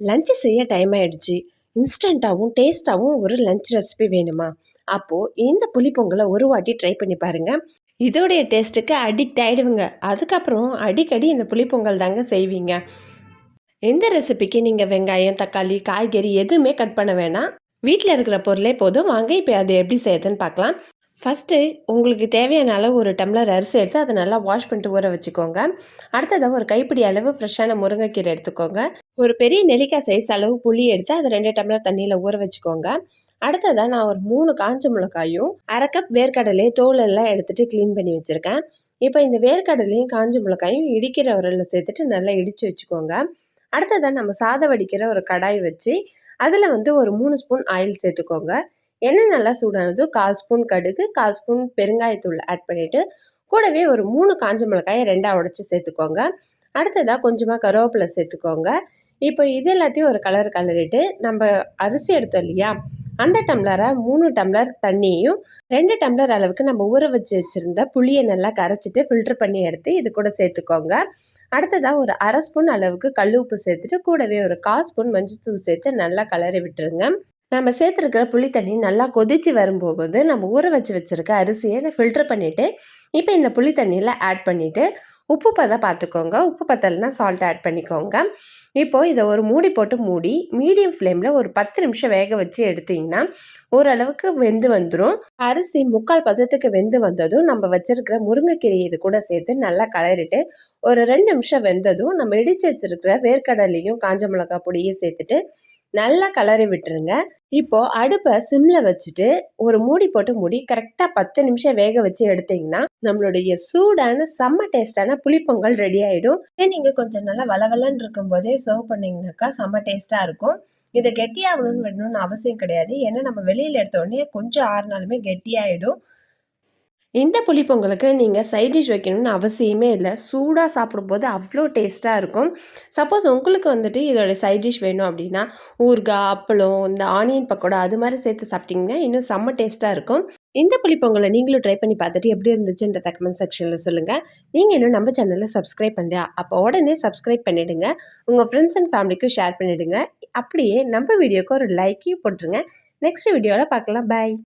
Lunch செய்ய time ஆயிடுச்சு. இன்ஸ்டண்ட்டாவும், டேஸ்ட்டாவும் ஒரு லஞ்ச் ரெசிபி வேணுமா? அப்போ இந்த புளிப்பொங்கல ஒரு வாட்டி ட்ரை பண்ணி பாருங்க. இதோடைய டேஸ்ட்டுக்கு அடிக்ட் ஆயிடுவீங்க. அதுக்கப்புறம் அடிக்கடி இந்த புளிப்பொங்கல் தாங்க செய்வீங்க. இந்த ரெசிபிக்கு நீங்க வெங்காயம், தக்காளி, காய்கறி எதுவுமே கட் பண்ண வேணாம். வீட்ல இருக்கிற பொருளே போதும். வாங்க இப்ப அது எப்படி செய்யுதுன்னு பார்க்கலாம். ஃபர்ஸ்ட்டு உங்களுக்கு தேவையான அளவு ஒரு டம்ளர் அரிசி எடுத்து அதை நல்லா வாஷ் பண்ணிட்டு ஊற வச்சுக்கோங்க. அடுத்ததாக ஒரு கைப்பிடி அளவு ஃப்ரெஷ்ஷான முருங்கைக்கீரை எடுத்துக்கோங்க. ஒரு பெரிய நெல்லிக்காய் சைஸ் அளவு புளி எடுத்து அதை 2 டம்ளர் தண்ணியில் ஊற வச்சுக்கோங்க. அடுத்ததாக நான் ஒரு 3 காஞ்ச மிளகாயும், 1/2 கப் வேர்க்கடலையை தோல் எல்லாம் எடுத்துட்டு க்ளீன் பண்ணி வச்சுருக்கேன். இப்போ இந்த வேர்க்கடலையும் காஞ்ச மிளகாயும் இடிக்கிற உரலில் சேர்த்துட்டு நல்லா இடித்து வச்சுக்கோங்க. அடுத்ததாக நம்ம சாதம் வடிக்கிற ஒரு கடாய் வச்சு அதில் வந்து ஒரு 3 ஸ்பூன் ஆயில் சேர்த்துக்கோங்க. எண்ணெய் நல்லா சூடானதும் 1/4 ஸ்பூன் கடுகு, 1/4 ஸ்பூன் பெருங்காயத்தூள் ஆட் பண்ணிவிட்டு கூடவே ஒரு 3 காஞ்ச மிளகாயை 2ஆ உடச்சி சேர்த்துக்கோங்க. அடுத்ததாக கொஞ்சமாக கருவேப்பிலை சேர்த்துக்கோங்க. இப்போ இது எல்லாத்தையும் ஒரு கலரிட்டு நம்ம அரிசி எடுத்தோம் இல்லையா, அந்த டம்ளரை 3 டம்ளர் தண்ணியையும் 2 டம்ளர் அளவுக்கு நம்ம ஊற வச்சுருந்த புளியை நல்லா கரைச்சிட்டு ஃபில்டர் பண்ணி எடுத்து இது கூட சேர்த்துக்கோங்க. அடுத்ததாக ஒரு 1/2 ஸ்பூன் அளவுக்கு கல் உப்பு சேர்த்துட்டு கூடவே ஒரு 1/4 ஸ்பூன் மஞ்சள்தூள் சேர்த்து நல்லா கலரி விட்டுருங்க. நம்ம சேர்த்துருக்கிற புளி தண்ணி நல்லா கொதித்து வரும்போது நம்ம ஊற வச்சுருக்க அரிசியை ஃபில்டர் பண்ணிவிட்டு இப்போ இந்த புளி தண்ணியில் ஆட் பண்ணிவிட்டு உப்பு பதம் பார்த்துக்கோங்க. உப்பு பத்தலைன்னா சால்ட் ஆட் பண்ணிக்கோங்க. இப்போது இதை ஒரு மூடி போட்டு மூடி மீடியம் ஃப்ளேமில் ஒரு 10 நிமிஷம் வேக வச்சு எடுத்திங்கன்னா ஓரளவுக்கு வெந்து வந்துடும். அரிசி 3/4 பதத்துக்கு வெந்து வந்ததும் நம்ம வச்சுருக்கிற முருங்கைக்கீரை இது கூட சேர்த்து நல்லா கலரிட்டு ஒரு 2 நிமிஷம் வெந்ததும் நம்ம இடித்து வச்சுருக்கிற வேர்க்கடலையும் காஞ்ச மிளகாய் பொடியும் சேர்த்துட்டு நல்லா கலரி விட்டுருங்க. இப்போது அடுப்பை சிம்மில் வச்சுட்டு ஒரு மூடி போட்டு மூடி கரெக்டாக 10 நிமிஷம் வேக வச்சு எடுத்திங்கன்னா நம்மளுடைய சூடான செம்ம டேஸ்டான புளிப்பொங்கல் ரெடி ஆகிடும். நீங்கள் கொஞ்சம் நல்லா வளவலன்னு இருக்கும்போதே சர்வ் பண்ணிங்கனாக்கா செம்ம டேஸ்ட்டாக இருக்கும். இதை கெட்டியாகணும்னு வேணும்னு அவசியம் கிடையாது. ஏன்னா நம்ம வெளியில் எடுத்த உடனே கொஞ்சம் ஆறுனாலுமே கெட்டியாகிடும். இந்த புளிப்பொங்கலுக்கு நீங்கள் சைட் டிஷ் வைக்கணும்னு அவசியமே இல்லை. சூடாக சாப்பிடும்போது அவ்வளோ டேஸ்ட்டாக இருக்கும். சப்போஸ் உங்களுக்கு வந்துட்டு இதோட சைட் டிஷ் வேணும் அப்படின்னா ஊறுகாய், அப்பளம், இந்த ஆனியன் பக்கோடா அது மாதிரி சேர்த்து சாப்பிட்டிங்கன்னா இன்னும் செம்ம டேஸ்ட்டாக இருக்கும். இந்த புளிப்பொங்கலை நீங்களும் ட்ரை பண்ணி பார்த்துட்டு எப்படி இருந்துச்சுன்ற கமெண்ட் செக்ஷனில் சொல்லுங்கள். நீங்கள் இன்னும் நம்ம சேனலில் சப்ஸ்கிரைப் பண்ணலையா? அப்போ உடனே சப்ஸ்கிரைப் பண்ணிவிடுங்க. உங்கள் ஃப்ரெண்ட்ஸ் அண்ட் ஃபேமிலிக்கும் ஷேர் பண்ணிவிடுங்க. அப்படியே நம்ம வீடியோக்கு ஒரு லைக்கையும் போட்டுருங்க. நெக்ஸ்ட் வீடியோவில் பார்க்கலாம். பாய்.